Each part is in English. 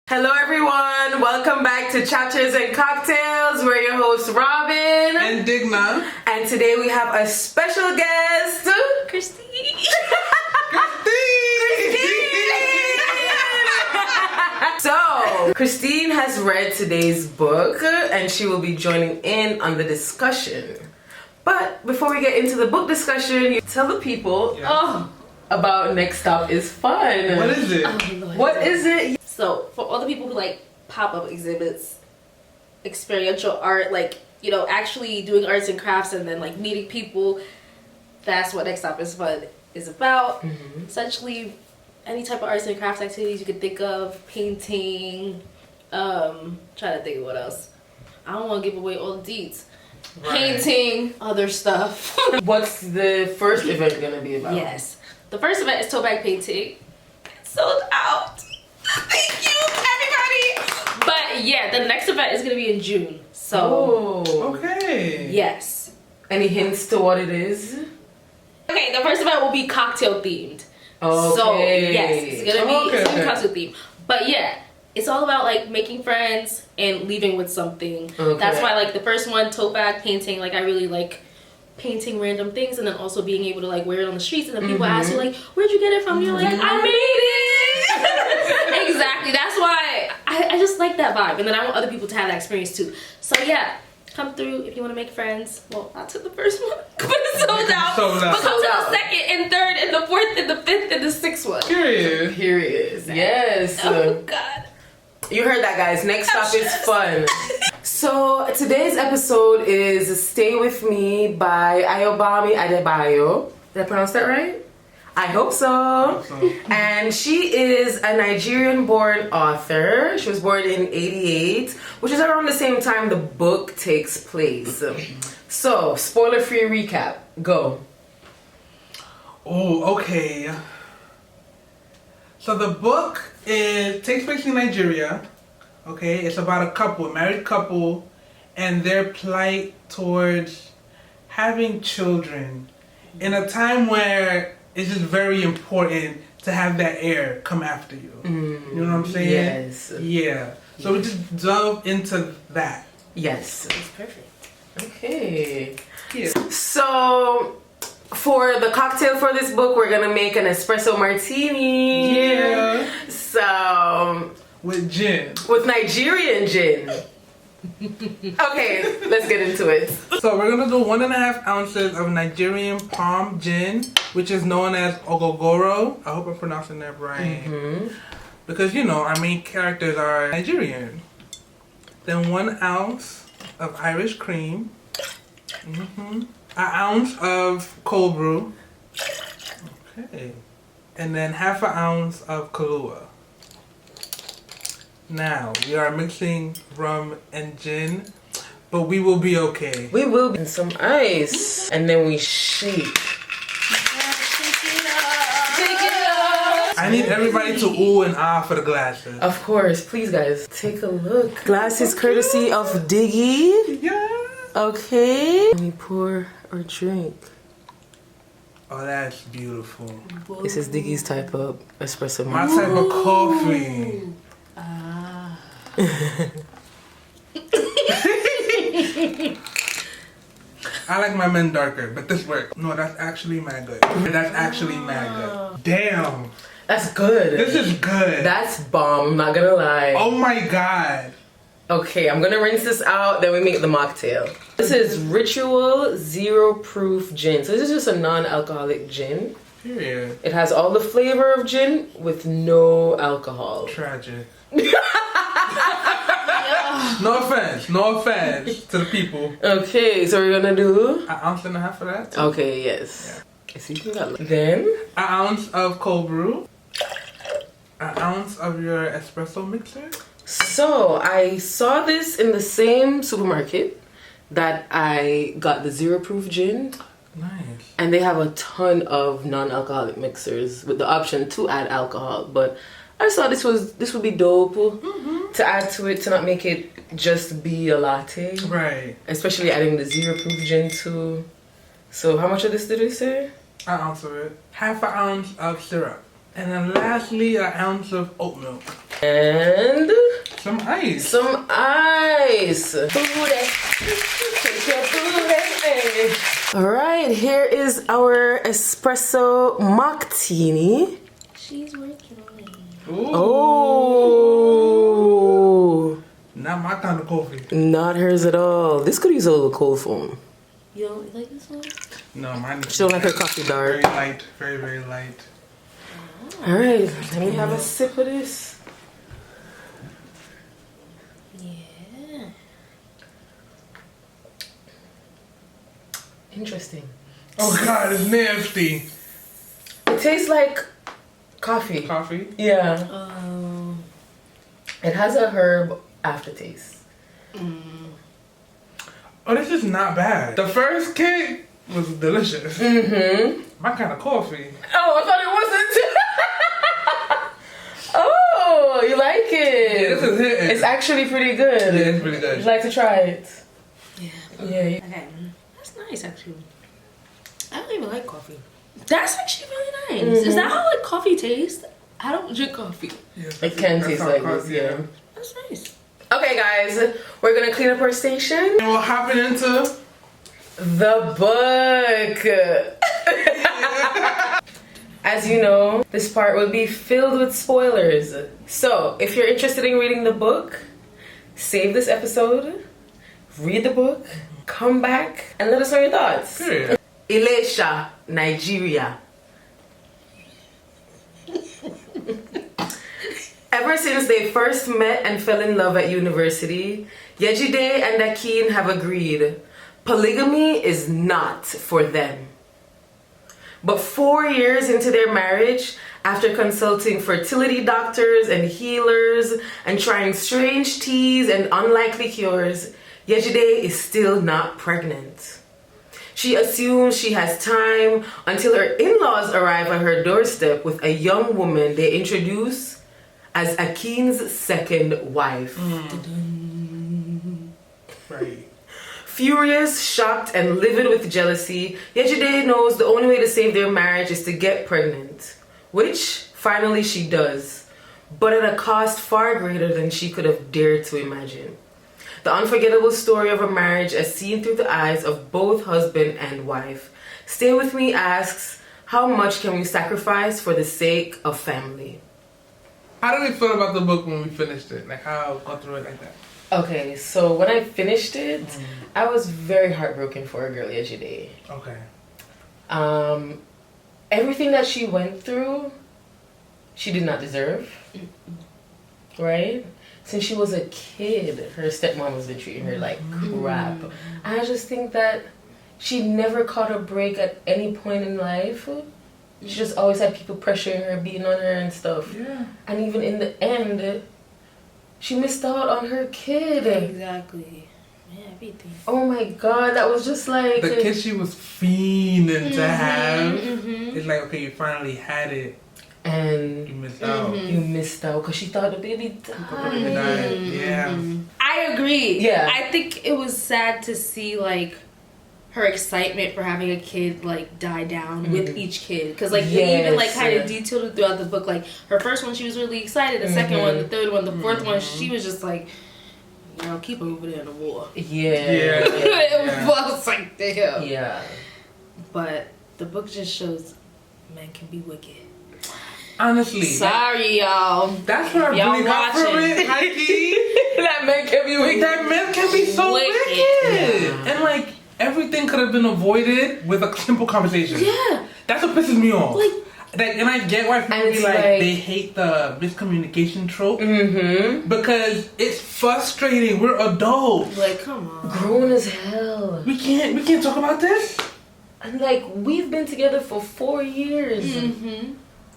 Hello everyone, welcome back to Chapters and Cocktails. We're your hosts Robin and Digna, and today we have a special guest, Christine. So, Christine has read today's book and she will be joining in on the discussion. But before we get into the book discussion, you tell the people about Next Stop is Fun. What is it? Oh, Lord. What is it? So, for all the people who like pop-up exhibits, experiential art, like, you know, actually doing arts and crafts and then like meeting people, that's what Next Stop is Fun is about. Mm-hmm. Essentially, any type of arts and crafts activities you could think of, painting, trying to think of what else. I don't want to give away all the deets. Right. Painting, other stuff. What's the first event gonna be about? Yes. The first event is tote bag painting. It's sold out. Thank you, everybody. But yeah, the next event is gonna be in June. So Okay. yes. Any hints to what it is? Okay, the first event will be cocktail themed. Okay. So yes, it's gonna be Okay. cocktail themed. But yeah, it's all about like making friends and leaving with something. Okay. That's why like the first one, tote bag painting, like I really like painting random things and then also being able to like wear it on the streets and then people ask you like, where'd you get it from? You're like, I made it. Exactly. That's why I just like that vibe, and then I want other people to have that experience too. So yeah, come through if you want to make friends. Well, not to the first one, but it's sold out. Sold out. But come to the second and third and the fourth and the fifth and the sixth one. Period. Here it is. Yes. Oh God. You heard that, guys. Next Stop is Fun. So today's episode is Stay With Me by Ayobami Adebayo. Did I pronounce that right? I hope so. And she is a Nigerian-born author. She was born in '88, which is around the same time the book takes place. So, spoiler-free recap. Go. Oh, okay. So the book takes place in Nigeria. Okay, it's about a couple, a married couple, and their plight towards having children in a time where it's just very important to have that heir come after you. You know what I'm saying? Yes. Yeah. So we just delve into that. Yes. It's perfect. Okay. Yeah. So, for the cocktail for this book, we're gonna make an espresso martini. Yeah. So, With gin. with Nigerian gin. Okay, let's get into it. So we're gonna do 1.5 ounces of Nigerian palm gin, which is known as Ogogoro. I hope I'm pronouncing that right. Because you know, our main characters are Nigerian. Then 1 ounce of Irish cream. An ounce of cold brew. Okay. And then 1/2 ounce of Kahlua. Now, we are mixing rum and gin, but we will be okay. We will be some ice. And then we shake. Take it up. I need everybody to ooh and ah for the glasses. Of course, please guys, take a look. Glass is courtesy of Diggy. Yeah. Okay. Let me pour or drink. Oh, that's beautiful. This is Diggy's type of espresso My martini. type of coffee. I like my men darker, but this works. No, that's actually mad good. That's actually mad good. Damn. That's good. This is good. That's bomb, I'm not gonna lie. Oh my god. Okay, I'm gonna rinse this out, then we make the mocktail. This is Ritual Zero Proof Gin. So this is just a non-alcoholic gin. Period. It has all the flavor of gin with no alcohol. Tragic. No offense to the people. Okay, so we're gonna do... 1.5 ounces of that. Okay, yes. See, you got then 1 ounce of cold brew. 1 ounce of your espresso mixer. so I saw this in the same supermarket that I got the Zero Proof gin. Nice. And they have a ton of non-alcoholic mixers with the option to add alcohol, but I just thought this would be dope to add to it, to not make it just be a latte. Right. Especially adding the Zero Proof gin too. So how much of this did we say? 1 ounce of it. 1/2 ounce of syrup. And then lastly, 1 ounce of oat milk. And Ice. Some ice. Booty. Take your booty. All right, here is our espresso Mocktini. She's working on it. Ooh. Oh. Not my kind of coffee. Not hers at all. This could use a little cold foam. You don't like this one? No, mine is She don't like her coffee dark. very light. Very, very light. All right, let me have a sip of this. Yeah. Interesting. Oh God, it's nasty. It tastes like coffee. Coffee? Yeah. Oh. It has a herb aftertaste. Oh, this is not bad. The first kick was delicious. Mm-hmm. My kind of coffee. Oh, I thought it wasn't. Oh, you like it? Yeah, this is hitting. It's actually pretty good. Yeah, it's pretty good. Would you like to try it? Yeah. Yeah. Okay. That's nice, actually. I don't even like coffee. That's actually really nice. Is that how like coffee tastes? I don't drink coffee. Yeah, It can that's taste how like coffee- this, yeah. That's nice. Okay, guys, we're gonna clean up our station. And we're hopping into The book. As you know, this part will be filled with spoilers. So, if you're interested in reading the book, save this episode, read the book, come back, and let us know your thoughts. Period. Ilesha, Nigeria. Ever since they first met and fell in love at university, Yejide and Akin have agreed polygamy is not for them. But 4 years into their marriage, after consulting fertility doctors and healers and trying strange teas and unlikely cures, Yejide is still not pregnant. She assumes she has time until her in-laws arrive at her doorstep with a young woman they introduce as Akin's second wife. Right. Furious, shocked, and livid with jealousy, Yejide knows the only way to save their marriage is to get pregnant, which finally she does, but at a cost far greater than she could have dared to imagine. The unforgettable story of a marriage as seen through the eyes of both husband and wife. Stay With Me asks, how much can we sacrifice for the sake of family? How did we feel about the book when we finished it? Like how go through it like that? Okay, so when I finished it, I was very heartbroken for a girl Yejide. Okay. Everything that she went through, she did not deserve. Right? Since she was a kid, her stepmom was been treating her like crap. I just think that she never caught a break at any point in life. She just always had people pressuring her, beating on her and stuff. Yeah. And even in the end, she missed out on her kid. Exactly. Yeah, everything. Oh my God, that was just like... The kid she was fiending to have. It's like, okay, you finally had it. And you missed out. You missed out because she thought the baby died. Yeah. I agree. Yeah. I think it was sad to see like her excitement for having a kid like die down with each kid, because like they even like kind of detailed it throughout the book. Like her first one, she was really excited. The second one, the third one, the fourth one, she was just like, you know, keep her over there in the war. It was like damn. Yeah. But the book just shows men can be wicked. Honestly. Sorry, y'all. That's what I really got from it. That man can be wicked. That man can be so wicked. Yeah. And like, everything could have been avoided with a simple conversation. Yeah. That's what pisses me off. Like, and I get why people be like, they hate the miscommunication trope. Because it's frustrating. We're adults. Like, come on. Grown as hell. We can't talk about this. And like, we've been together for 4 years.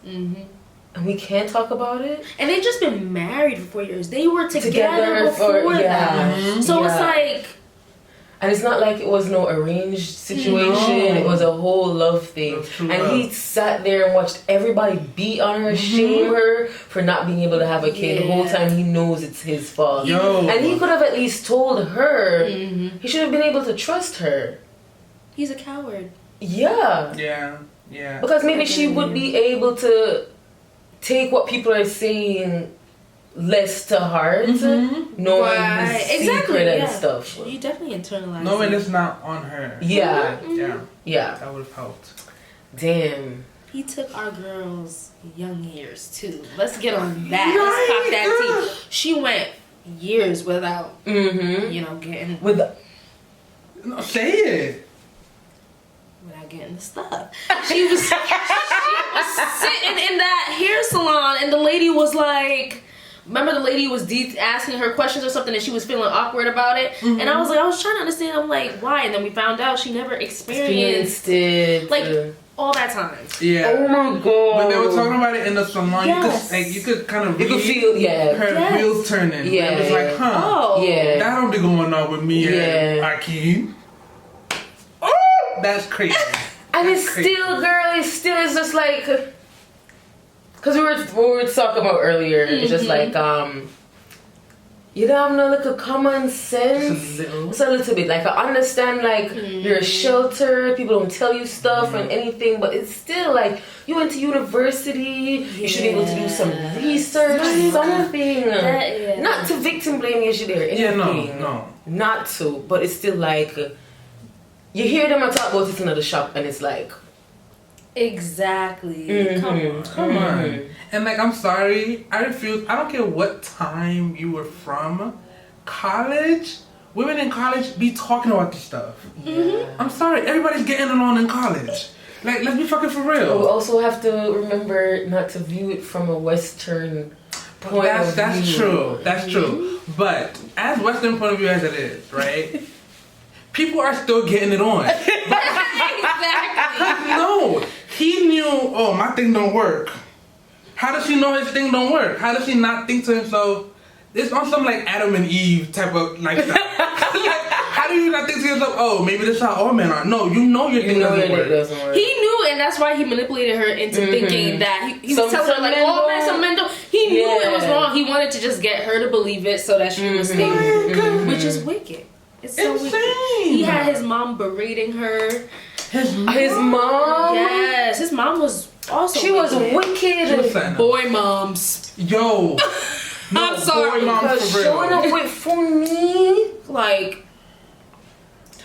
And we can't talk about it. And they've just been married for 4 years. They were together before that. So it's like... And it's not like it was no arranged situation. It was a whole love thing. And he sat there and watched everybody beat on her, shame her for not being able to have a kid. The whole time he knows it's his fault. And he could have at least told her. He should have been able to trust her. He's a coward. Yeah. Yeah. Because maybe she would be able to take what people are saying less to heart, knowing his secret and stuff. You definitely internalize knowing it. it's not on her. Yeah. Yeah. That would have helped. Damn. He took our girl's young years too. Let's get on that. Let's pop that tea. She went years without, getting No, say it. Without getting the stuff. She was sitting in that hair salon, and the lady was like. Remember the lady was asking her questions or something and she was feeling awkward about it? And I was trying to understand, I'm like, why? And then we found out she never experienced it. Like, all that time. Yeah. Oh my god. When they were talking about it in the salon, you could kind of read feel, her wheels turning. Yeah. It was like, that don't be going on with me and Akin. Oh, that's crazy. And it's still, girl, it's just like... Because we were talking about earlier, it's just like, you don't have no little common sense. It's a little bit. Like, I understand, like, you're sheltered, people don't tell you stuff and anything, but it's still like, you went to university, you should be able to do some research, something. Not to victim blame Yejide or anything. No. Not to, but it's still like, you hear them talk about it in the shop and it's like, exactly. Come on. And like, I'm sorry, I refuse. I don't care what time you were from. College, women in college be talking about this stuff. I'm sorry, everybody's getting it on in college. Like, let's be fucking for real. We also have to remember not to view it from a Western point of view. That's true. That's true. But as Western point of view as it is, right? People are still getting it on. Exactly. No, he knew, oh, my thing don't work. How does he know his thing don't work? How does he not think to himself, it's on some like Adam and Eve type of lifestyle. How do you not think to yourself, oh, maybe this is how all men are? No, you know your thing doesn't work. He knew, and that's why he manipulated her into thinking that he was telling her like, all men, some men don't. He knew it was wrong. He wanted to just get her to believe it so that she would stay with him, which is wicked. It's so insane. Wicked. He had his mom berating her. His mom? Yes, his mom was also She was wicked. Boy moms. Yo. No, I'm sorry. Boy moms for real. Showing up with for me. Like.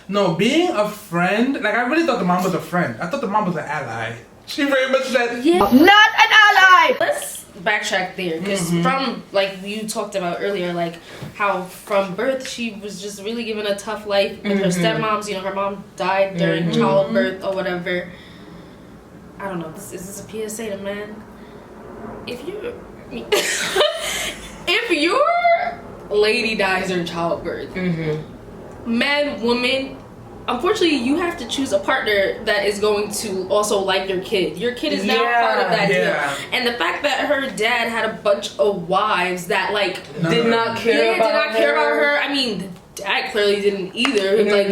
No, being a friend, like I really thought the mom was a friend. I thought the mom was an ally. She very much said, not an ally! Let's backtrack there, because from, like you talked about earlier, like how from birth she was just really given a tough life with her stepmoms. You know, her mom died during childbirth or whatever. I don't know, is this a PSA to men? If your lady dies during childbirth, man, woman, unfortunately, you have to choose a partner that is going to also like your kid. Your kid is now part of that deal. And the fact that her dad had a bunch of wives that like did not care about her. I mean, the dad clearly didn't either. Like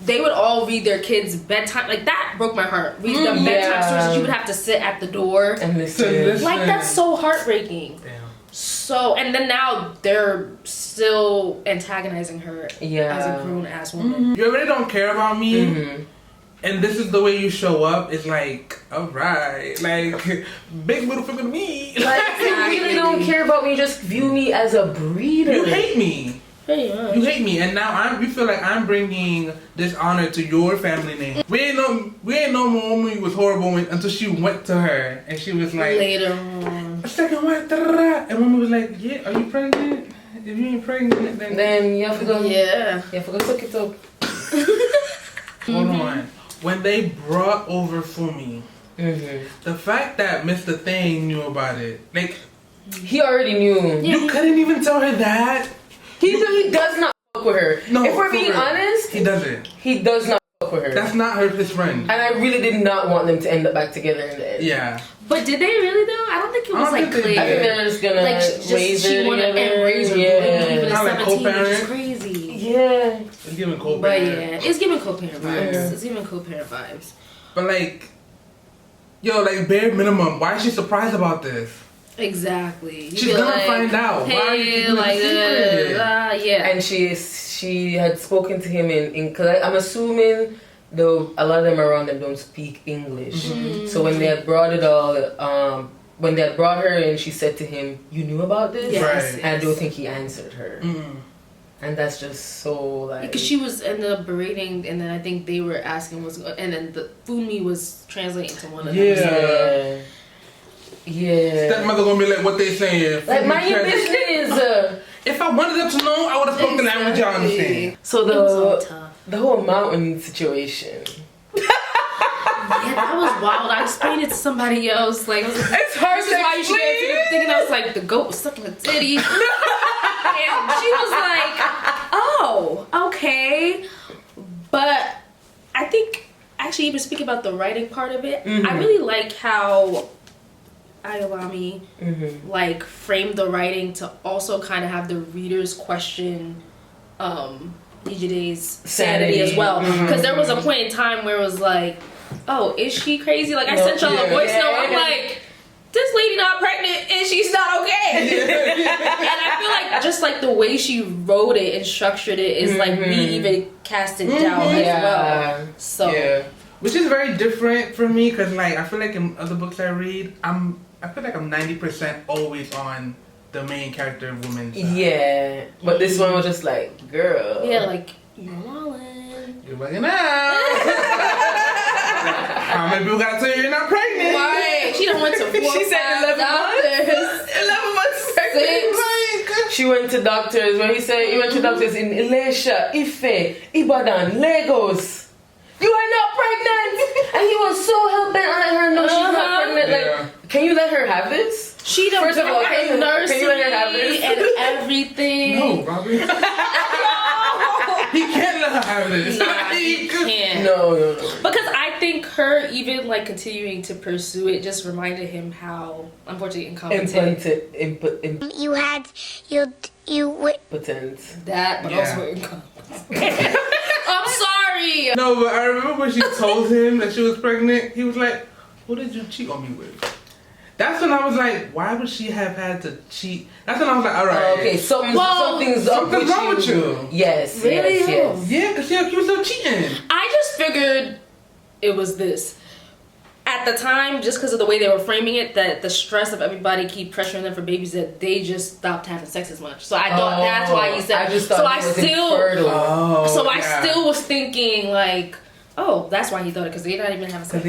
they would all read their kids bedtime. Like that broke my heart. Read them bedtime stories that you would have to sit at the door and listen. Like that's so heartbreaking. Damn. So, and then now they're still antagonizing her as a grown-ass woman. You really don't care about me, and this is the way you show up. It's like, alright, like, big middle finger to me. Like, you really don't care about me, just view me as a breeder. You hate me. You hate me, and now you feel like I'm bringing dishonor to your family name. We ain't know Mommy was horrible until she went to her and she was like, later on, a second wife, and Mommy was like, yeah, are you pregnant? If you ain't pregnant, then you have to go. Yeah, you have to go suck it up. Hold on. When they brought over Fumi, the fact that Mr. Thing knew about it, like he already knew. You couldn't even tell her that. He does not fuck with her. No, if we're being honest, he doesn't. He does not fuck with her. That's not his friend. And I really did not want them to end up back together in the end. Yeah. But did they really though? I don't think it was like clear. I think they're just gonna raise her together. And raise her. Kind of like co-parent. Which is crazy. Yeah. It's giving co-parent. But yeah, it's giving co-parent vibes. It's giving co-parent vibes. But like, yo, like bare minimum, why is she surprised about this? Exactly. She's gonna find out. Why are you keeping it secret? Yeah. And she had spoken to him in cause I'm assuming though a lot of them around them don't speak English. So when they had brought it all when they had brought her in, she said to him, "You knew about this?" Yes, Right. And I don't think he answered her. Mm. And that's just so like because she was ended up berating, and then I think they were asking and then the Fumi was translating to one of them. Yeah. Yeah. Stepmother gonna be like, what they saying? Like, mind your business. If I wanted them to know, I would have spoken the language y'all understand. So It was all tough. the whole mountain situation. Yeah, that was wild. I explained it to somebody else. Like, I was like, It's hard this is why you should get to the thing. And I was like, the goat was sucking a titty. And she was like, oh, okay. But I think, actually, even speaking about the writing part of it, I really like how Ayobami like framed the writing to also kind of have the readers question Yejide's sanity as well. Because there was a point in time where it was like, oh, is she crazy? Like, I sent y'all a voice note. I'm like, this lady not pregnant and she's not okay. And I feel like just like the way she wrote it and structured it is like me even casting doubt as well. So which is very different for me because like I feel like in other books I read, I feel like I'm 90% always on the main character woman's side. Yeah, but this one was just like, girl. yeah, like you're wildin'. You're bugging out. How many people gotta tell you you're not pregnant? Right. She done went to 4 She said 11 doctors. 11 months pregnant. 6. She went to doctors. When he said he went to doctors in Elisha, Ife, Ibadan, Lagos. You are not pregnant, and he was so hell bent on letting her know she's not pregnant. Like, can you let her have this? She done First of all, can you let her have this? and everything. No, Robbie. He can't let her have this. Nah, he can't. No. Because I think her even like continuing to pursue it just reminded him how unfortunately incompetent Impotent. that, but Yeah. also incompetent. I'm sorry. No, but I remember when she told him that she was pregnant, he was like, who did you cheat on me with? That's when I was like, why would she have had to cheat? That's when I was like, alright. Okay, something's wrong with you. Yes, Really? yes. Yeah, because she accused her of cheating. I just figured it was this. At the time, just because of the way they were framing it, that the stress of everybody keep pressuring them for babies, that they just stopped having sex as much. So I thought that's why he said. I just thought he was infertile. I still was thinking like, oh, that's why he thought it, because they're not even having sex.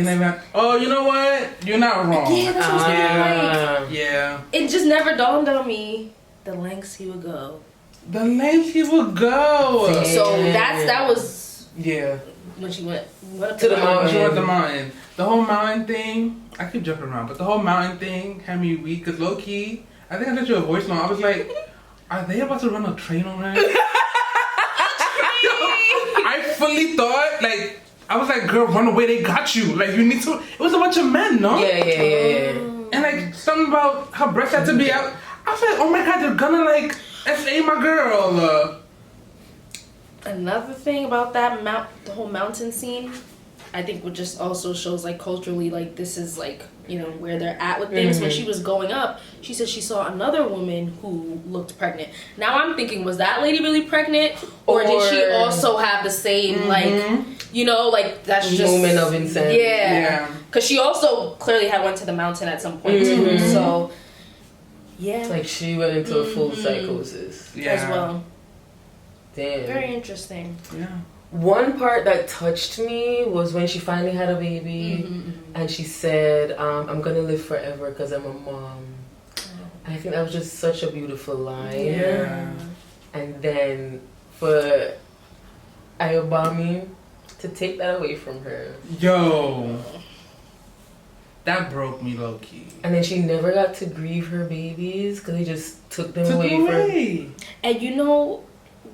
Oh, you know what? You're not wrong. Yeah, that's what I'm saying. Yeah. It just never dawned on me the lengths he would go. The length he would go. Damn. So that was Yeah. when she went up To the mountain. She went to the mountain. The whole mountain thing, I keep jumping around, but the whole mountain thing had me weak, because low key, I think I sent you a voice note. I was like, are they about to run a train on her? I fully thought, like, I was like, girl, run away, they got you. Like, you need to. It was a bunch of men, no? Yeah. And, like, something about her breast had to be out. I was like, oh my god, they're gonna, like, SA my girl. Another thing about that the whole mountain scene, I think what just also shows like culturally, like this is like, you know, where they're at with things. When she was going up, she said she saw another woman who looked pregnant. Now I'm thinking, was that lady really pregnant? Or did she also have the same, like, you know, like that's just... moment of insanity. Yeah. Because she also clearly had went to the mountain at some point too, so... Yeah. Like she went into a full psychosis. Yeah. As well. Damn. Very interesting. Yeah. One part that touched me was when she finally had a baby and she said, I'm gonna live forever because I'm a mom. I think that was just such a beautiful line. Yeah. And then for Ayobami to take that away from her. Yo. That broke me low key. And then she never got to grieve her babies because they just took them away from her. And you know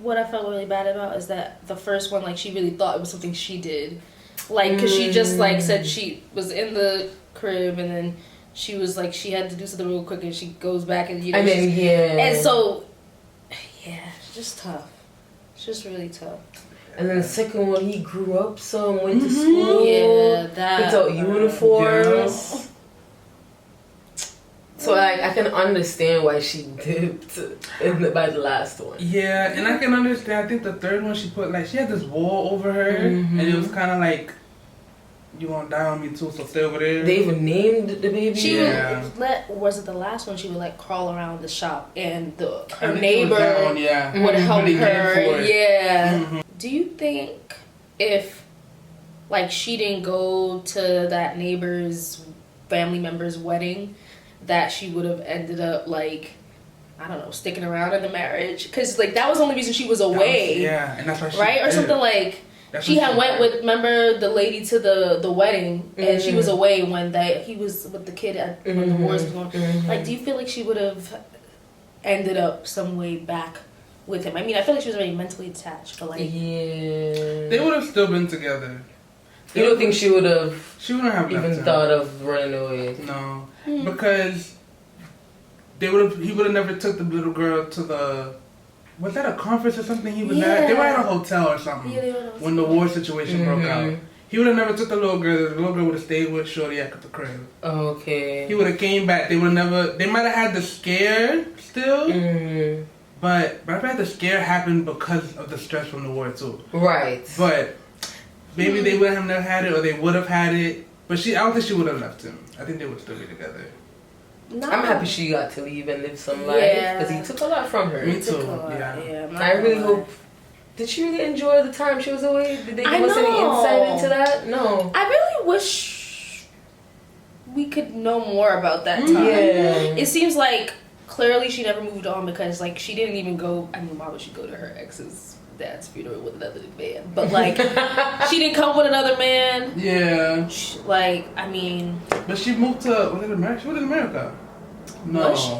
what I felt really bad about is that the first one, like, she really thought it was something she did. Like, because she just, like, said she was in the crib and then she was, like, she had to do something real quick and she goes back and, you know. And then, And so, yeah, it's just tough. It's just really tough. And then the second one, he grew up some, went to school. Yeah, that. Without uniforms. Yeah. So like I can understand why she dipped by the last one. Yeah, and I can understand. I think the third one she put, like, she had this wall over her, and it was kind of like you gonna die on me too, so stay over there. They even named the baby. She would was it the last one? She would like crawl around the shop, and her I neighbor one, would help Really her. Yeah. Mm-hmm. Do you think if like she didn't go to that neighbor's family member's wedding, that she would have ended up like, I don't know, sticking around in the marriage? Because like that was the only reason she was away. And that's why she right? Or something like. She had went with, remember the lady to the wedding, and she was away when he was with the kid when the wars was going. Like, do you feel like she would have ended up some way back with him? I mean, I feel like she was already mentally attached, but like, they would have still been together. You don't think she would have? She wouldn't have even thought of running away. No, because he would have never took the little girl to the. Was that a conference or something he was at? They were at a hotel or something when the war situation broke out. He would have never took the little girl. The little girl would have stayed with Shorty at the crib. Okay. He would have came back. They would have never. They might have had the scare still, but I bet the scare happened because of the stress from the war too. Right. But maybe they would have never had it, or they would have had it. But I don't think she would have left him. I think they would still be together. No. I'm happy she got to leave and live some life because he took a lot from her. Me too. Yeah. I really hope. Did she really enjoy the time she was away? Did they give us any insight into that? No. I really wish we could know more about that time. Yeah. It seems like clearly she never moved on because like she didn't even go. I mean, why would she go to her ex's dad's funeral with another man? But like, she didn't come with another man. Yeah. I mean. But she moved to. Was it America? She was in America. No. Was she?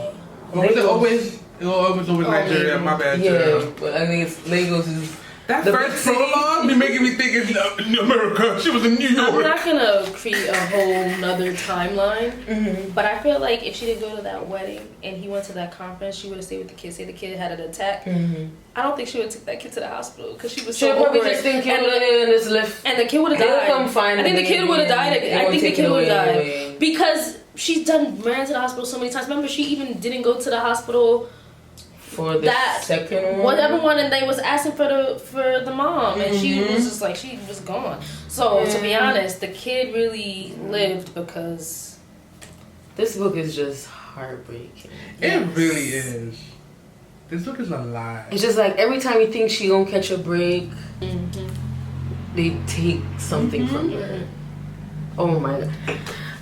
Or was it always? It was always Nigeria. My bad. Yeah, but I think Lagos is. That first prologue be making me think it's in America. She was in New York. I'm not gonna create a whole nother timeline, but I feel like if she didn't go to that wedding and he went to that conference, she would have stayed with the kid. Say the kid had an attack. I don't think she would have took that kid to the hospital because she was so over it. And the kid would have died. I think the kid would have died. I think the kid would have died because she's ran to the hospital so many times. Remember, she even didn't go to the hospital. For the second one? Whatever one, and they was asking for the mom, and she was just like, she was gone. So, to be honest, the kid really lived because... This book is just heartbreaking. It really is. This book is a lie. It's just like, every time you think she gonna catch a break, they take something from her. Oh my god.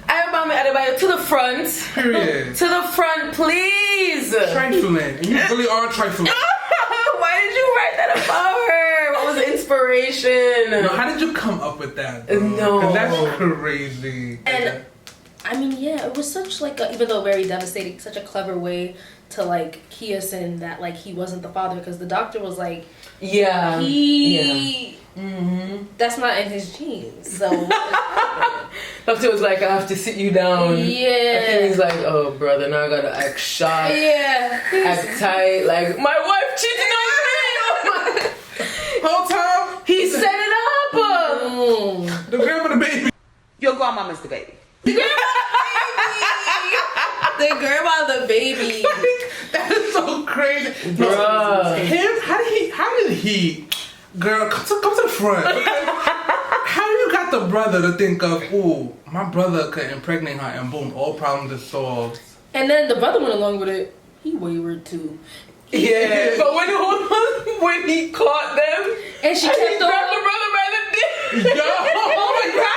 Ayobami Adebayo, to the front. Period. To the front, please. Trifling. And you really are trifling. Why did you write that about her? What was the inspiration? No, how did you come up with that, bro? No. 'Cause that's crazy. And, I mean, yeah, it was such like even though very devastating, such a clever way to like key us in that like he wasn't the father, because the doctor was like, that's not in his genes. So Doctor was like, I have to sit you down. Yeah. And he's like, oh brother, now I gotta act sharp. Yeah. Act tight. Like, my wife cheating on me. Whole time He set it up. the grandma, the baby. Your grandmama's the baby. The grandma, the baby. That is so crazy. Bruh. Him? How did he? Girl, come to the front. How you got the brother to think of, ooh, my brother could impregnate her and boom, all problems are solved. And then the brother went along with it. He wayward too. Yeah. But when he caught them, And she kept he grabbed the brother by the dick. Yo, oh my god.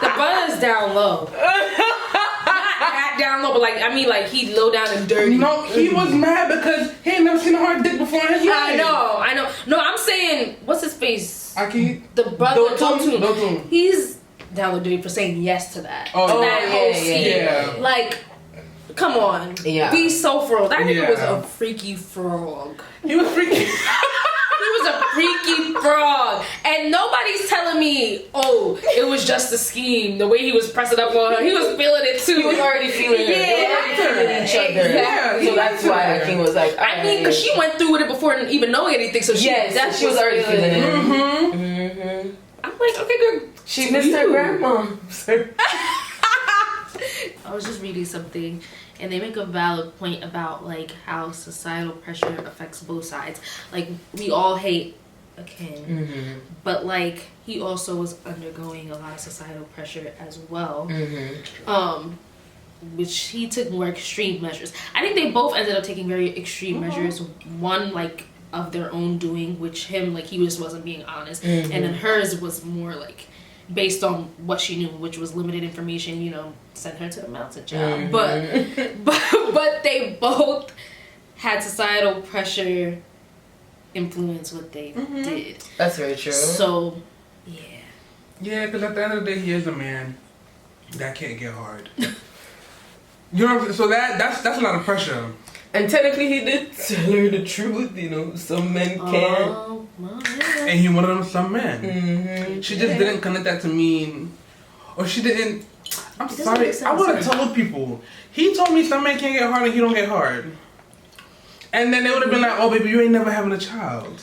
The brother's down low. Not down low, but like, I mean, like, he low down and dirty. No, he was mad because he ain't never seen a hard dick before in his life. I know. No, I'm saying, what's his face? Akin? The brother, Dotun. Dotun. He's down low dirty for saying yes to that. Oh, to that whole scheme. yeah. Like, come on. Yeah. Be so frog. That nigga was Yeah. a freaky frog. He was freaking. He was a freaky frog. And nobody's telling me, oh, it was just a scheme. The way he was pressing up on her, he was feeling it too. He was already feeling it. They were already feeling each other. Exactly. So that's why Akin was like, I mean, because she went through with it before even knowing anything. So she was already feeling it. I'm like, okay, girl. She missed her grandma. I was just reading something, and they make a valid point about like how societal pressure affects both sides. Like we all hate Akin, but like he also was undergoing a lot of societal pressure as well. Which he took more extreme measures. I think they both ended up taking very extreme measures. One like of their own doing, which him like he just wasn't being honest, and then hers was more like based on what she knew, which was limited information. You know, send her to the mountain, child. But they both had societal pressure influence what they did. That's very true. So Yeah, because at the end of the day, he is a man that can't get hard. You know, so that's a lot of pressure. And technically, he did tell her the truth. You know, some men can't. well, yeah. And he one of them some men. She just didn't connect that to mean, or she didn't. I'm doesn't sorry. make sense. I would have told people. He told me some men can't get hard and he don't get hard. And then they would have been like, "Oh, baby, you ain't never having a child."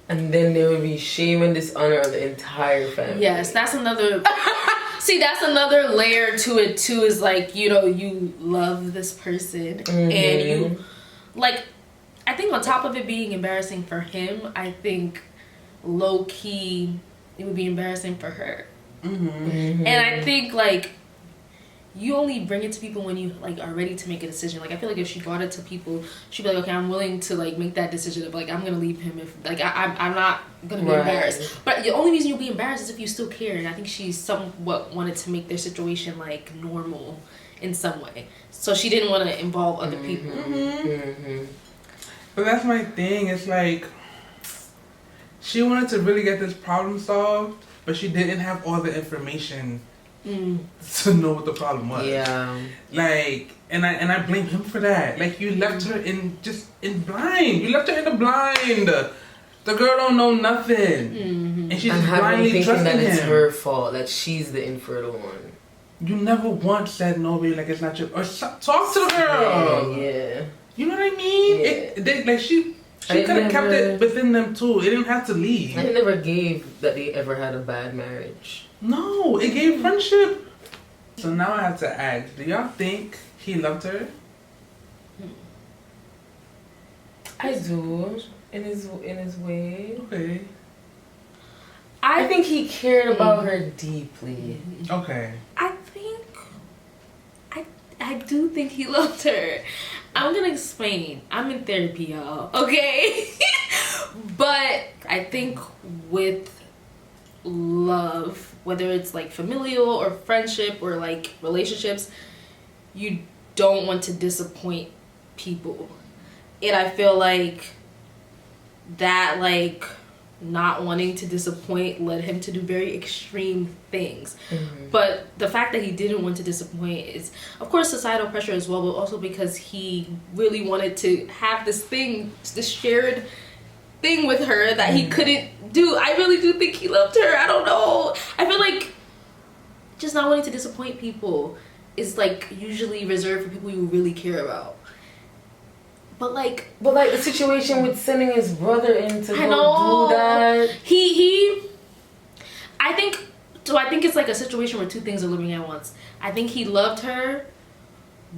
And then there would be shame and dishonor of the entire family. Yes, that's another. See, that's another layer to it too. Is like, you know, you love this person and you, like, I think on top of it being embarrassing for him, I think low key it would be embarrassing for her. And I think like you only bring it to people when you like are ready to make a decision. Like I feel like if she brought it to people, she'd be like, okay, I'm willing to like make that decision of like I'm gonna leave him if like I'm not gonna be embarrassed. But the only reason you'll be embarrassed is if you still care. And I think she somewhat wanted to make their situation like normal in some way, so she didn't want to involve other people. But that's my thing. It's like she wanted to really get this problem solved, but she didn't have all the information to know what the problem was. Yeah. Like, and I blame him for that. Like, you left her in blind. You left her in the blind. The girl don't know nothing, and she's And blindly thinking trusting that it's him. her fault, that she's the infertile one. You never once said no, baby. Like it's not your. Or talk to the girl. Yeah. You know what I mean? Yeah. She could have kept it within them too. It didn't have to leave. I never gave that they ever had a bad marriage. No, it gave friendship. So now I have to ask, do y'all think he loved her? I do, in his way. Okay. I think he cared about her deeply. Okay. I do think he loved her. I'm gonna explain. I'm in therapy, y'all. Okay? But I think with love, whether it's like familial or friendship or like relationships, you don't want to disappoint people. And I feel like that like not wanting to disappoint led him to do very extreme things. But the fact that he didn't want to disappoint is of course societal pressure as well, but also because he really wanted to have this shared thing with her that he couldn't do. I really do think he loved her. I don't know. I feel like just not wanting to disappoint people is like usually reserved for people you really care about. But like the situation with sending his brother in to go do that. I think it's like a situation where two things are living at once. I think he loved her,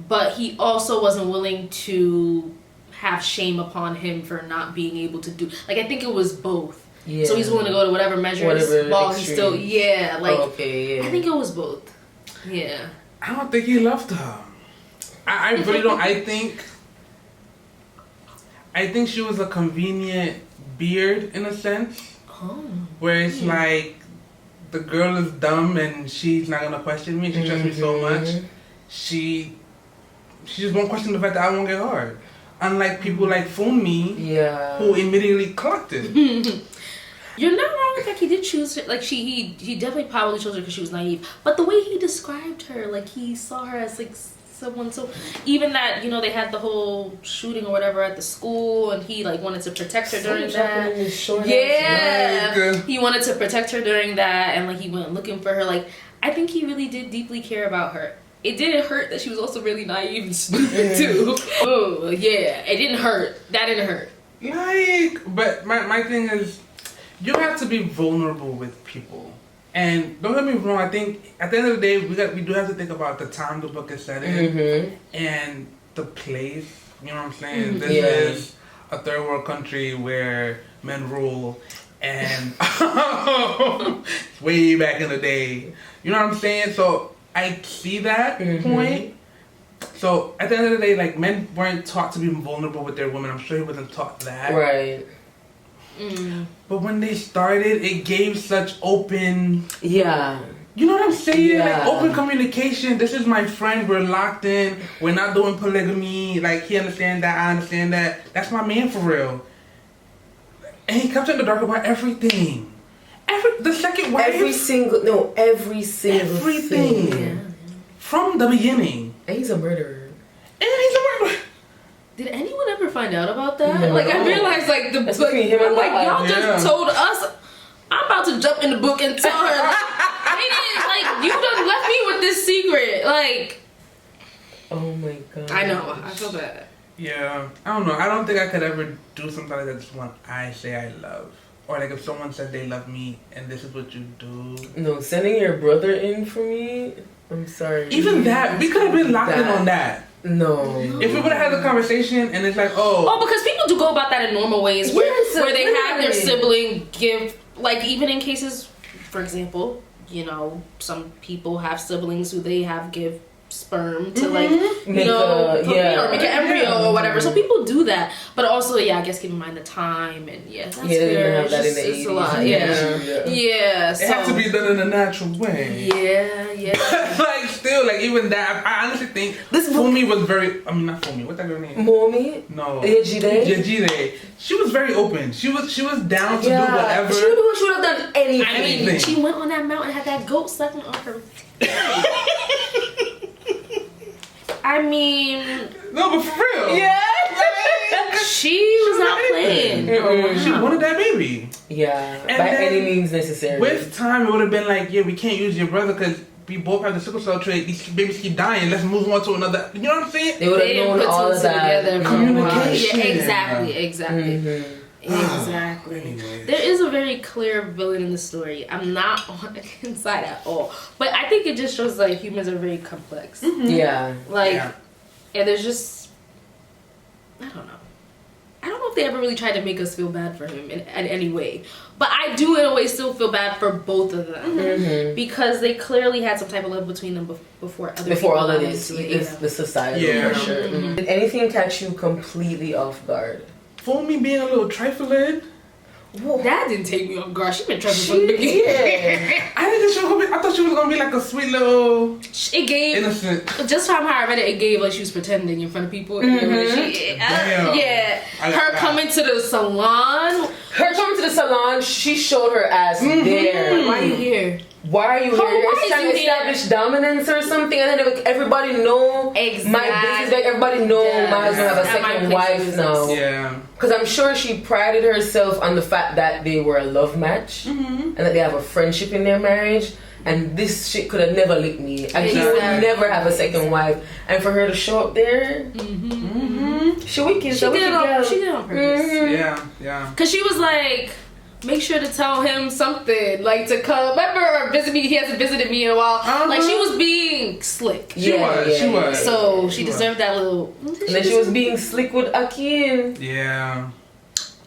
but he also wasn't willing to have shame upon him for not being able to do. Like I think it was both. Yeah. So he's willing to go to whatever measures while he's still I think it was both. Yeah. I don't think he loved her. I really don't. I think she was a convenient beard in a sense. Where it's like the girl is dumb and she's not gonna question me. She trusts me so much. She just won't question the fact that I won't get hard. Unlike people like Funmi, who immediately clocked it. You're not wrong with that. He did choose her. Like he definitely probably chose her because she was naive. But the way he described her, like he saw her as like someone so. Even that they had the whole shooting or whatever at the school, and he like wanted to protect her during that. He wanted to protect her during that, and like he went looking for her. Like I think he really did deeply care about her. It didn't hurt that she was also really naive and stupid too. Oh yeah, it didn't hurt. That didn't hurt. But my thing is, you have to be vulnerable with people. And don't get me wrong, I think at the end of the day, we do have to think about the time the book is set in and the place. You know what I'm saying? This is a third world country where men rule, and way back in the day. You know what I'm saying? So I see that point. So at the end of the day, like, men weren't taught to be vulnerable with their women. I'm sure he wasn't taught that. Right. But when they started, it gave such open... Yeah. You know what I'm saying? Yeah. Like, open communication. This is my friend. We're locked in. We're not doing polygamy. Like, he understands that. I understand that. That's my man for real. And he kept in the dark about everything. The second wife... Every single everything. thing. Yeah. From the beginning. And he's a murderer. Did anyone ever find out about that? No. Like, I realized, like, That's between him and God. y'all just told us. I'm about to jump in the book and tell her. Like, you done left me with this secret. Like, oh my God. I know. I feel bad. Yeah. I don't know. I don't think I could ever do something like that to someone I say I love. Or, like, if someone said they love me and this is what you do. No, sending your brother in for me? I'm sorry. Even that, we could have been locked in on that. No. If we would have had the conversation and it's like, Oh, because people do go about that in normal ways where, Yes, where they have their literally. sibling give, like, even in cases, for example, you know, some people have siblings who they have give sperm to, like, you Make know, a- make an embryo or whatever. So people do that. But also, I guess keep in mind the time and that's they didn't fair. have that in the It's a 80s. lot. Yeah. it So, has to be done in a natural way. Yeah. Like, still, like, even that, I honestly think This Fumi was very, I mean, not Fumi, what's that girl name? Mommy? No. Yejide? She was very open. She was down to do whatever. She would have done anything. I mean, she went on that mountain and had that goat sucking on her. I mean, No, but for real. Yeah. she was not playing. She wanted that baby. Yeah. And by then any means necessary. With time, it would have been like, we can't use your brother because we both have the sickle cell trait. These babies keep dying. Let's move on to another. You know what I'm saying? They would have known all of that. Communication. Yeah, exactly. Exactly. Anyways. There is a very clear villain in the story. I'm not on Akin's side at all. But I think it just shows like humans are very complex. Yeah. Like, and there's just, I don't know. I don't know if they ever really tried to make us feel bad for him in any way. But I do in a way still feel bad for both of them. Because they clearly had some type of love between them before all of this, the society. Yeah. For sure. Did anything catch you completely off guard? For me being a little trifling. That didn't take me off guard. She been trouble from the beginning. Yeah. I thought she was gonna be like a sweet little It gave innocent. just from how I read it gave like she was pretending in front of people. Damn. Her coming to the salon. Her coming to the salon, she showed her ass there. Why are you here? Why are you here? why You're is trying you to establish dominance or something, and then like, everybody know Exactly. my business. Like everybody know my husband have a At my second place wife business. now. Yeah. Because I'm sure she prided herself on the fact that they were a love match and that they have a friendship in their marriage. And this shit could have never licked me. And he would never have a second wife. And for her to show up there, she wicked. She did it on purpose. Yeah. Cause she was like, make sure to tell him something, like to come. Remember, or visit me. He hasn't visited me in a while. Like she was being slick. She was. So she deserved that little. And then she was being slick with Akin. Yeah.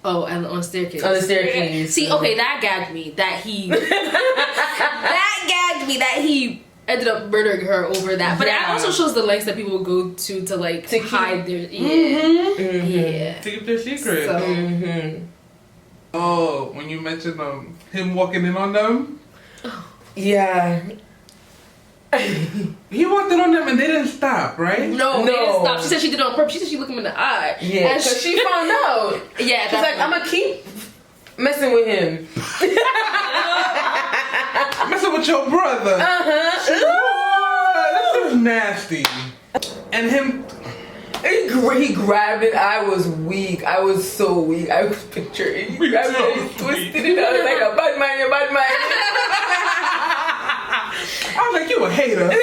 Oh, and on the staircase. On the staircase. See, okay, that gagged me. That he. that gagged me. That he ended up murdering her over that. But it also shows the lengths that people will go to like to hide their. Yeah. To keep their secret. So, Oh, when you mentioned him walking in on them. Yeah. He walked in on them and they didn't stop, right? No, they didn't stop. She said she did it on purpose. She said she looked him in the eye. Yeah, because she found out. Yeah, she's like, I'm gonna keep messing with him. Messing with your brother. This is nasty. And him. He grabbed it. I was weak. I was so weak. I was picturing. He grabbed it. He twisted it. I was like, a bad man, you bad man. I was like, you a hater. No, You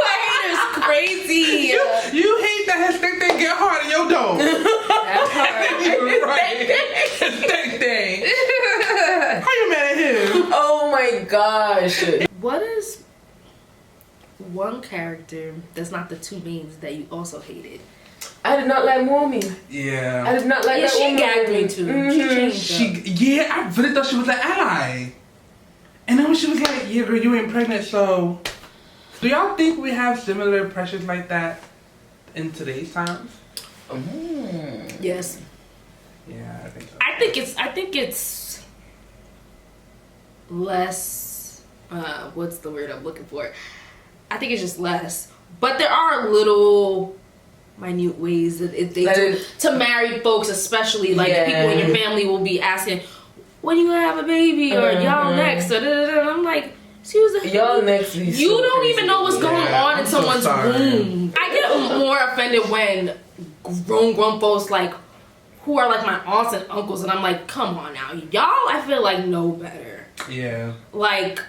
a hater's crazy. You hate that his thing get hard and your don't. That's hard. You're right. His thing. How you mad at him? Oh gosh. What is one character that's not the two mains that you also hated? I did not like Mommy. Yeah. I did not like that she woman. gagged me too. She changed up. I really thought she was an ally. And then when she was like, yeah, girl, you ain't pregnant, so... Do y'all think we have similar pressures like that in today's times? Yes. Yeah, I think so. I think it's less, what's the word I'm looking for? I think it's just less. But there are little minute ways that if they do, to married folks, especially like people in your family will be asking, when you gonna have a baby, or y'all next, or and I'm like, excuse me, y'all next. You don't even know what's going on in someone's womb. I get more offended when grown folks like who are like my aunts and uncles, and I'm like, come on now, y'all. I feel like know better. Yeah. Like,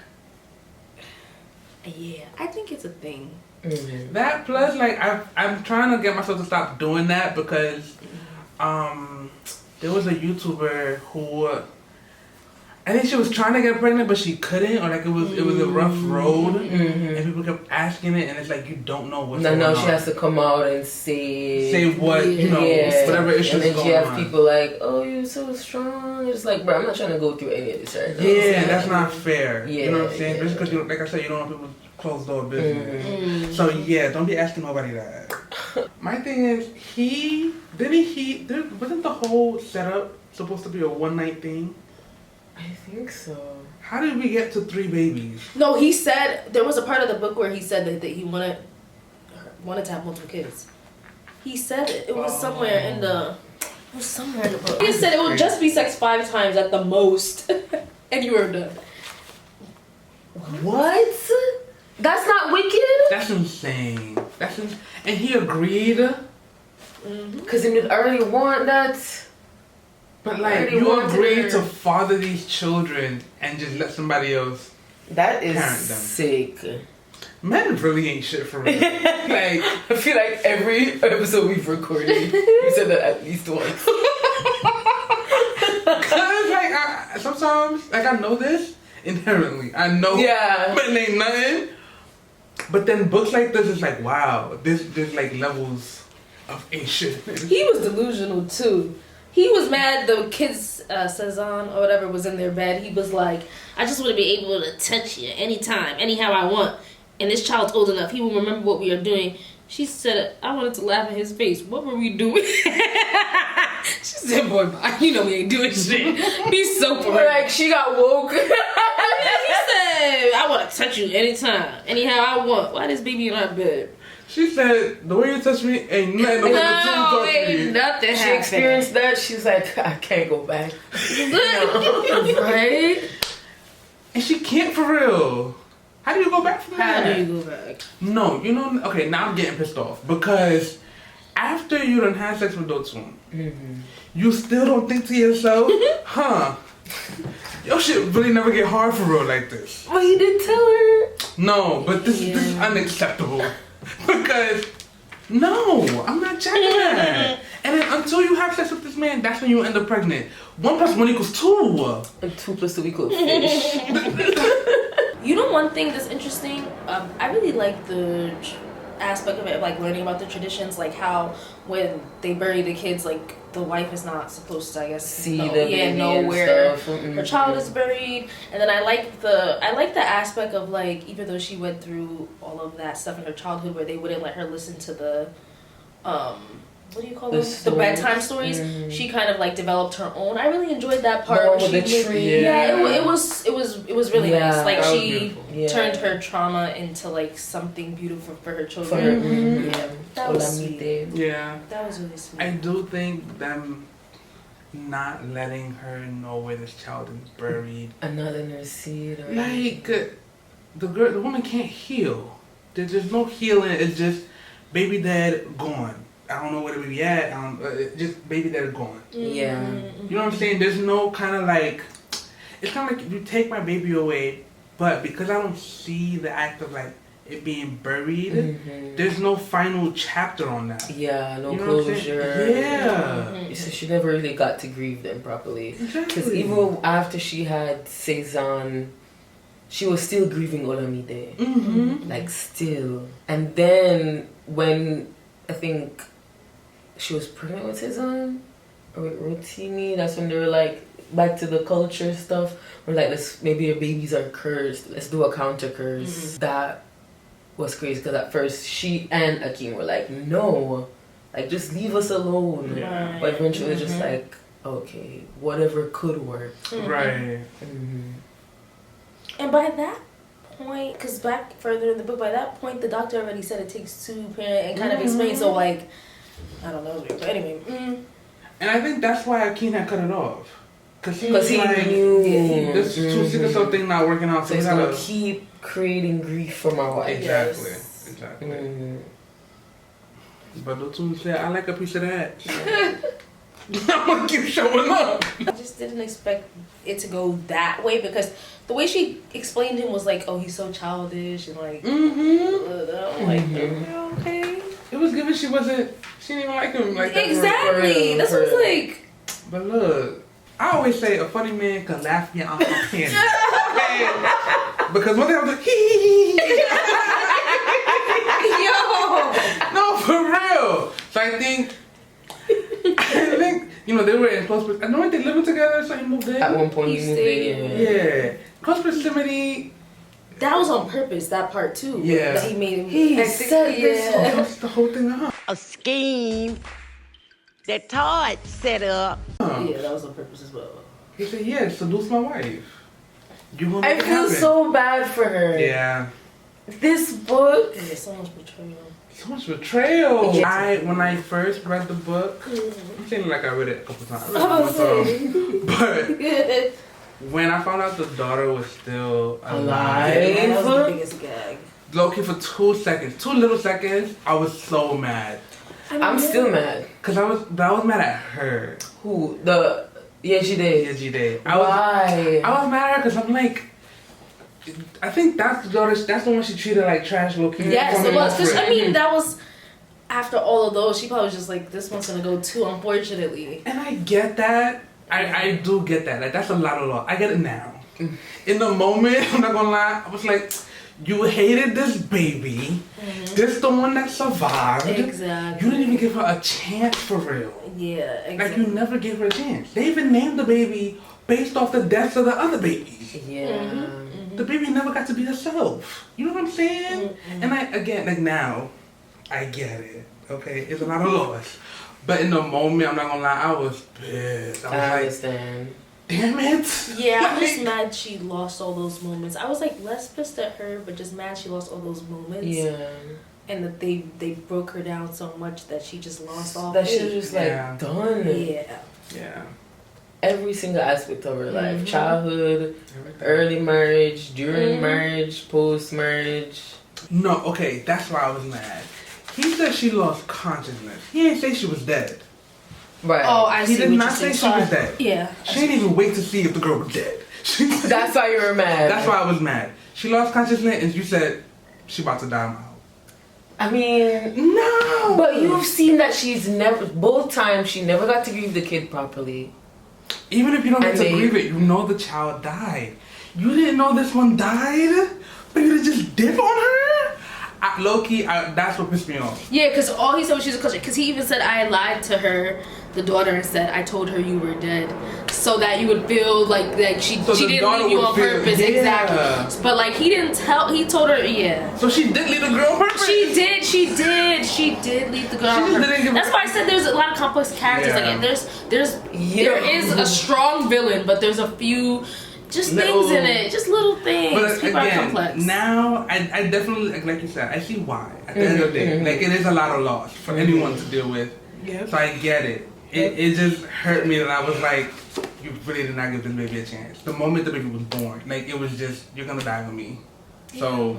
yeah, I think it's a thing. Mm-hmm. That plus, like, I'm trying to get myself to stop doing that because, there was a YouTuber who, I think she was trying to get pregnant, but she couldn't, or like it was a rough road, and people kept asking it, and it's like you don't know what's going on. She has to come out and say what whatever issue. And then she has people like, "Oh, you're so strong." It's like, bro, I'm not trying to go through any of this right now. Yeah, that's not fair. Yeah, you know what I'm saying? Just because you, like I said, you don't know people's closed door business. So yeah, don't be asking nobody that. My thing is, wasn't the whole setup supposed to be a one night thing? I think so. How did we get to 3 babies? No, he said there was a part of the book where he said that he wanted to have multiple kids. He said it. It was somewhere in the. It was somewhere in the book. He said it would just be sex 5 times at the most, and you were done. What? That's not wicked. That's insane. And he agreed. Cause he did already want that. But like, you agreed to father these children and just let somebody else that is parent them. Sick. Men really ain't shit for real. Like, I feel like every episode we've recorded, you said that at least once. Cause like, sometimes, like, I know this inherently. I know men ain't nothing. But then books like this is like, wow, there's like levels of ain't shit. He was delusional too. He was mad the kids, Cezanne or whatever, was in their bed. He was like, I just want to be able to touch you anytime, anyhow I want. And this child's old enough. He will remember what we are doing. She said, I wanted to laugh in his face. What were we doing? She said, boy, you know we ain't doing shit. Be so for real. Like, she got woke. He said, I want to touch you anytime, anyhow I want. Why this baby in our bed? She said, the way you touch me ain't nothing the way the two touch me. Nothing She experienced that. She's like, I can't go back. Right? And she can't for real. How do you go back from that? How do you go back? No, you know, okay, now I'm getting pissed off. Because after you done had sex with those two, you still don't think to yourself, huh? Your shit really never get hard for real like this. Well, you did tell her. No, but this is unacceptable. Because, no, I'm not checking that. And then until you have sex with this man, that's when you end up pregnant. 1 + 1 = 2. And 2 + 2 = fish. You know, one thing that's interesting, I really like the aspect of it, like learning about the traditions, like how when they bury the kids, like the wife is not supposed to, I guess, see know where her child is buried. And then I like the aspect of like, even though she went through all of that stuff in her childhood where they wouldn't let her listen to the what do you call those? The bedtime stories. She kind of like developed her own. I really enjoyed that part. With the tree. It was really nice. Like she turned her trauma into like something beautiful for her children. That was sweet. Yeah. That was really sweet. I do think them not letting her know where this child is buried. And not letting her see it. Or like the woman can't heal. There's no healing. It's just baby dad gone. I don't know where the baby at. Just baby dad gone. Yeah. You know what I'm saying? There's no kind of like. It's kind of like you take my baby away, but because I don't see the act of like it being buried, there's no final chapter on that. Yeah, no you know closure. Yeah. So she never really got to grieve them properly. Exactly. Because even after she had Cezanne she was still grieving Olamide. Mm-hmm. Like, still. And then when I think she was pregnant with his son, or with Rotimi, that's when they were like, back to the culture stuff. We're like, maybe your babies are cursed. Let's do a counter curse. That was crazy because at first she and Akin were like, no, like just leave us alone. Yeah. But eventually, just like, okay, whatever could work. Right. And by that point, because back further in the book, by that point the doctor already said it takes two parent and kind of explained. So like, I don't know, but anyway. And I think that's why Akin had cut it off. Because he knew this two sickle cell thing not working out, so he's gonna keep creating grief for my wife. Exactly. But the two said, I like a piece of that. I'm gonna keep showing up. I just didn't expect it to go that way because the way she explained him was like, oh, he's so childish and like, I'm like, okay. It was given she didn't even like him like that. Exactly. That's what it's like. But look, I always say a funny man can laugh me off my penny. Because one day I was like, Yo. No, for real. So I think, you know, they were in close proximity. I know they living together, so he moved in. At one point he moved in, yeah. Close proximity. That was on purpose, that part too. Yeah. That he made him. He set this up. That's the whole thing up. A scheme that Todd set up. Yeah, that was on purpose as well. He said, yeah, seduce my wife. You gonna I make it feel happen. so bad for her. Yeah. This book. Yeah, so much betrayal. So much betrayal. Yeah. When I first read the book, I'm saying like I read it a couple times. But when I found out the daughter was still alive, That was the biggest gag. low-key for 2 seconds, 2 little seconds, I was so mad. I'm still mad. Cause I was mad at her. Who? The Yejide. I was mad at her because I'm like, I think that's the daughter. That's the one she treated like trash, low-key. Yes, it was. Because I mean, that was after all of those. She probably was just like, this one's gonna go too, unfortunately. And I get that. I do get that. Like that's a lot of law. I get it now. In the moment, I'm not gonna lie. I was like, you hated this baby. This the one that survived. Exactly. You didn't even give her a chance for real. Yeah, exactly. Like you never gave her a chance. They even named the baby based off the deaths of the other babies. Yeah. The baby never got to be herself. You know what I'm saying? And like now, I get it. Okay, it's a lot of loss. But in the moment, I'm not gonna lie, I was pissed. I understand. Damn it. Yeah, I'm just mad she lost all those moments. I was like less pissed at her, but just mad she lost all those moments. Yeah. And that they broke her down so much that she just lost all That she was just like done. Yeah. Yeah. Every single aspect of her life. Childhood, early marriage, during marriage, post marriage. No, okay, that's why I was mad. He said she lost consciousness. He didn't say she was dead. Right. Oh, I see. He did what not you're say saying. she was dead. Yeah. She didn't even wait to see if the girl was dead. That's why you were mad. That's why I was mad. She lost consciousness and you said she about to die now. I mean, no. But you've seen that both times she never got to grieve the kid properly. Even if you don't get to grieve it, you know the child died. You didn't know this one died, but you just dip on her? Low-key, that's what pissed me off. Yeah, because all he said was she's a culture. Because he even said, I lied to her, the daughter, and said, I told her you were dead. So that you would feel like she didn't leave you on purpose. Yeah. Exactly. But like, he told her, yeah. So she did leave the girl on purpose? She did leave the girl on purpose. That's why I said there's a lot of complex characters. Yeah. Like, there is a strong villain, but there's a few things in it, just little things. But people again, are complex. now I definitely, like you said, I see why. At the end of the day, like it is a lot of loss for anyone to deal with. Yeah. So I get it. It just hurt me that I was like, you really did not give this baby a chance. The moment the baby was born, like it was just, you're gonna die with me. So,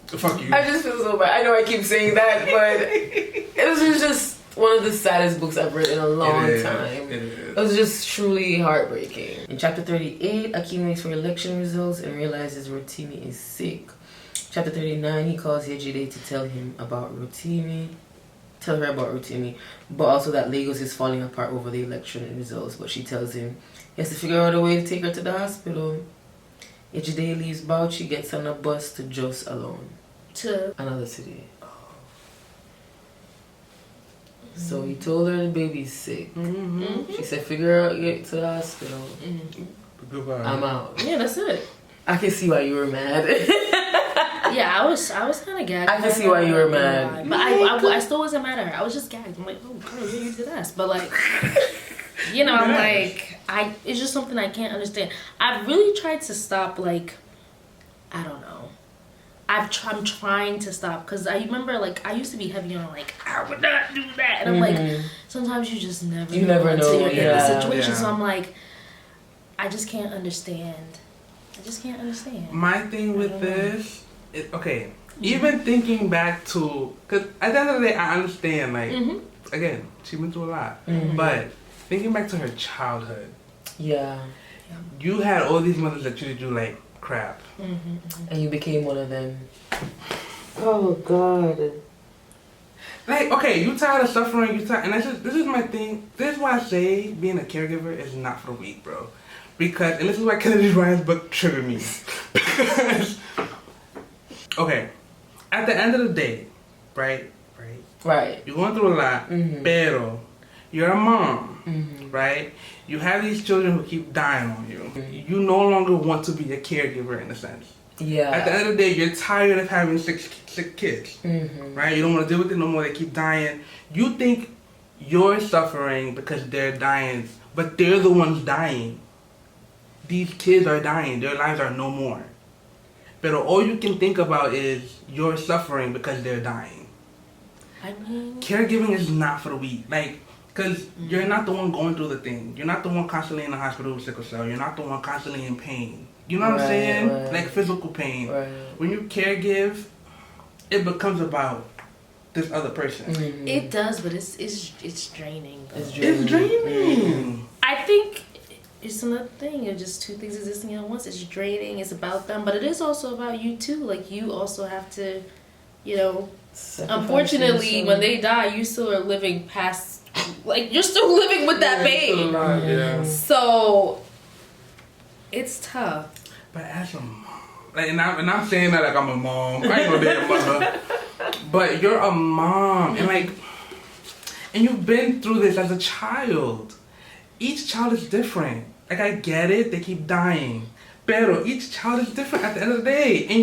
fuck you. I just feel so bad. I know I keep saying that, but it was just one of the saddest books I've read in a long time. It was just truly heartbreaking. In chapter 38, Akin waits for election results and realizes Rotimi is sick. Chapter 39, he calls Yejide to tell her about Rotimi, but also that Lagos is falling apart over the election results. But she tells him he has to figure out a way to take her to the hospital. Yejide leaves Bauchi, gets on a bus to Jos alone. To Another city. So he told her the baby's sick. She said, figure out, get to the hospital. Goodbye. I'm out. yeah, that's it. I can see why you were mad. Yeah, I was kind of gagged. I can see why you were mad. But I still wasn't mad at her. I was just gagged. I'm like, oh, girl, you did this. But like, you know, I'm like, it's just something I can't understand. I've really tried to stop, like, I don't know. I'm trying to stop because I remember, like, I used to be heavy on, like, I would not do that. And I'm like, sometimes you just never know until you're in the situation. So I'm like, I just can't understand. My thing with this is, okay, even thinking back to, because at the end of the day, I understand, like, again, she went through a lot. But thinking back to her childhood, you had all these mothers that treated you like crap. And you became one of them. Oh, God. Like, okay, you tired of suffering, and this is my thing. This is why I say being a caregiver is not for the weak, bro. Because, and this is why Kennedy Ryan's book triggered me. Because, okay, at the end of the day, right? You're going through a lot, pero you're a mom, right? You have these children who keep dying on you. You no longer want to be a caregiver in a sense. Yeah. At the end of the day, you're tired of having sick kids, right? You don't want to deal with it no more. They keep dying. You think you're suffering because they're dying, but they're the ones dying. These kids are dying. Their lives are no more. But all you can think about is you're suffering because they're dying. I mean, caregiving is not for the weak. Like, because you're not the one going through the thing. You're not the one constantly in the hospital with sickle cell. You're not the one constantly in pain. You know what I'm saying? Right. Like physical pain. Right. When you caregive, it becomes about this other person. it does, but it's draining. Though. It's draining. I think it's another thing. It's just two things existing at once. It's draining. It's about them, but it is also about you too. Like you also have to, you know. Unfortunately, when they die, you still are living past. Like you're still living with that babe. So it's tough. But as a mom, like, and I'm saying that like I'm a mom. I ain't no damn mother. But you're a mom, and like, and you've been through this as a child. Each child is different. Like I get it, they keep dying. Pero each child is different at the end of the day, and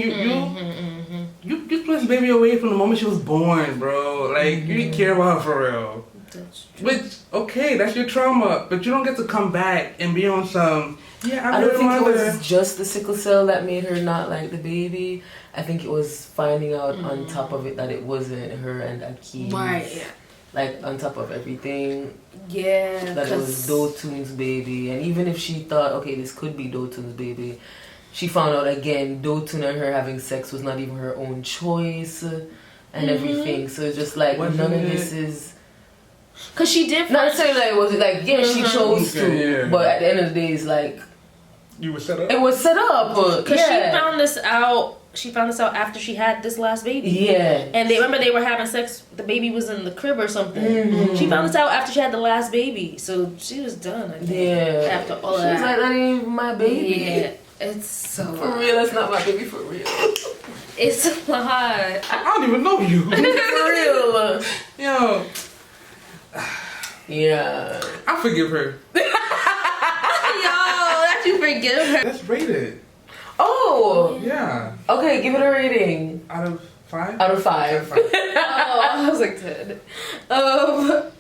you threw this baby away from the moment she was born, bro. Like you didn't care about her for real. That's true. Which, okay, that's your trauma, but you don't get to come back and be on some. Yeah, I don't think it was just the sickle cell that made her not like the baby. I think it was finding out on top of it that it wasn't her and Akin. Right. Yeah. Like on top of everything. Yeah. That it was Dotun's baby. And even if she thought, okay, this could be Dotun's baby, she found out again Dotun and her having sex was not even her own choice and everything. So it's just like none of this is. Cause she did. Not necessarily like was it like she chose to, yeah. but at the end of the day, it's like You were set up. it was set up. Cause she found this out. She found this out after she had this last baby. Yeah. And they remember they were having sex. The baby was in the crib or something. She found this out after she had the last baby. So she was done. I think, Yeah. After all She that. was like, that ain't my baby. Yeah. It's so. For real, that's not my baby for real. It's a lot. I don't even know you. For real. Yo, Yeah. I forgive her. Yo, that you forgive her. Let's rate it. Oh. Yeah. Okay, give it a rating. Out of 5? Out of 5. 5. Oh, I was like 10.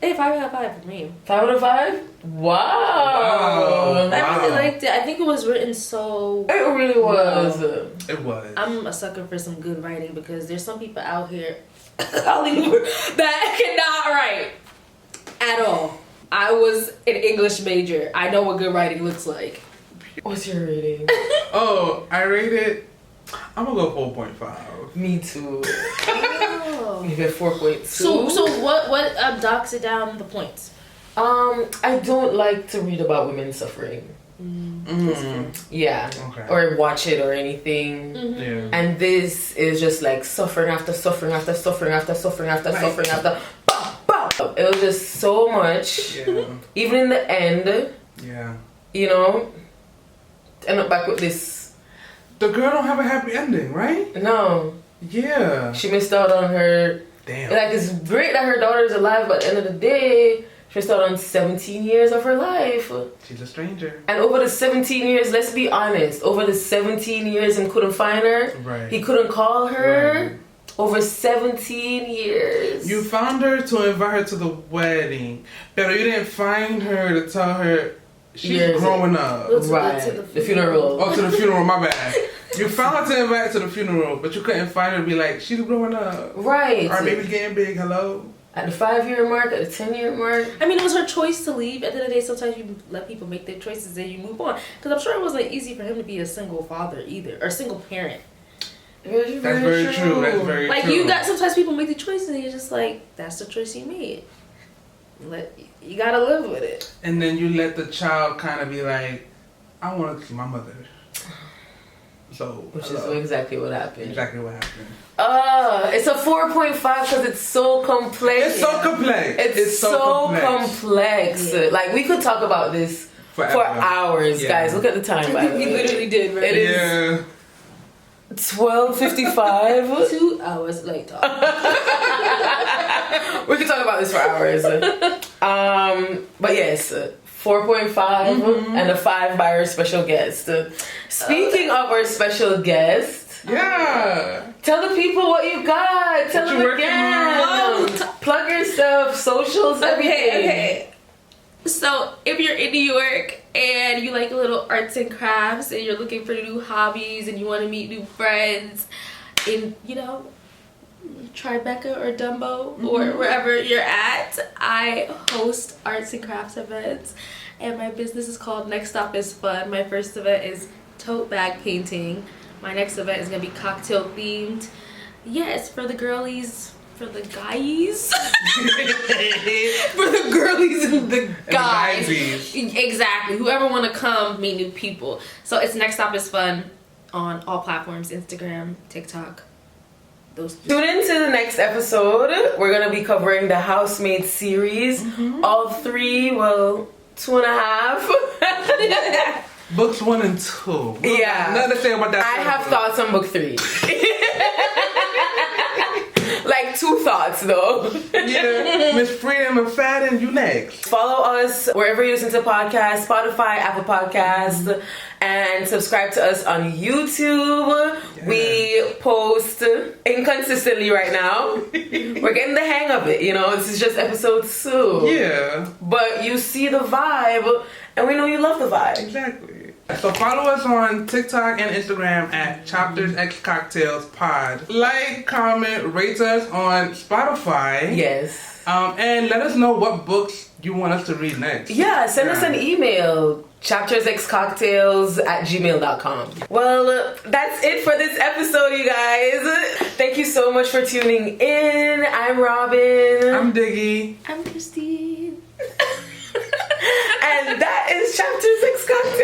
Hey, 5 out of 5 for me. 5 out of 5? Wow. I really liked it. I think it was written so. It really was. It was. I'm a sucker for some good writing because there's some people out here Hollywood that cannot write at all. I was an English major. I know what good writing looks like. What's your rating? Oh, I rate it. I'm gonna go 4.5. Me too. Oh. Maybe 4.2. So what docks it down the points? I don't like to read about women suffering. Yeah. Okay. Or watch it or anything. Yeah. And this is just like suffering after suffering after suffering after suffering after suffering after. It was just so much. Yeah. Even in the end, Yeah. you know, end up back with this the girl don't have a happy ending, right? No. Yeah. She missed out on her... Damn. Like, it's great that her daughter is alive, but at the end of the day, she missed out on 17 years of her life. She's a stranger. And over the 17 years, let's be honest, over the 17 years and couldn't find her, Right. he couldn't call her. Right. Over 17 years. You found her to invite her to the wedding, but you didn't find her to tell her she's growing up. Right. The funeral. Oh, to the funeral, my bad. You found her to invite her to the funeral, but you couldn't find her to be like, she's growing up. Right. Our baby's getting big, hello? At the 5-year mark, at the 10-year mark. I mean, it was her choice to leave. At the end of the day, sometimes you let people make their choices and you move on. Because I'm sure it wasn't easy for him to be a single father either, or a single parent. Very, That's very true. That's very like, true. you got, sometimes people make the choices and you're just like, that's the choice you made. You gotta live with it. And then you let the child kind of be like, I want to see my mother. So, Which is exactly what happened. Exactly what happened. It's a 4.5 because it's so complex. It's so complex. It's so complex. Yeah. like, we could talk about this Forever. for hours, guys. Look at the time, by the We way. literally did, right? It is Yeah. 12:55. 2 hours later. We could talk about this for hours. But yes, 4.5 and a 5 by our special guest. Speaking of our special guest, Yeah. tell the people what you got. Tell What you them working again. on? Plug your stuff, socials, everything. Okay. So if you're in New York and you like little arts and crafts and you're looking for new hobbies and you want to meet new friends in, Tribeca or Dumbo or wherever you're at, I host arts and crafts events and my business is called Next Stop is Fun. My first event is tote bag painting. My next event is going to be cocktail themed. Yes, for the girlies. For the guys. For the girlies and the guys. Exactly. Whoever want to come meet new people. So it's Next Stop is Fun on all platforms. Instagram, TikTok. Those. Tune into the next episode. We're going to be covering the Housemaid series. All 3, 2.5. Books 1 and 2. Yeah. Nothing to say about that. I have thoughts on book 3. Like 2 thoughts though. Yeah. Miss Freedom McFadden, you next. Follow us wherever you listen to podcasts, Spotify, Apple Podcasts, and subscribe to us on YouTube. Yeah. We post inconsistently right now. We're getting the hang of it, this is just episode 2. Yeah. But you see the vibe, and we know you love the vibe. Exactly. So follow us on TikTok and Instagram at Chapters X Cocktails Pod. Like, comment, rate us on Spotify. Yes. And let us know what books you want us to read next. Yeah, send us an email. chaptersxcocktails@gmail.com. Well, that's it for this episode, you guys. Thank you so much for tuning in. I'm Robin. I'm Diggy. I'm Christine. And that is Chapters X Cocktails.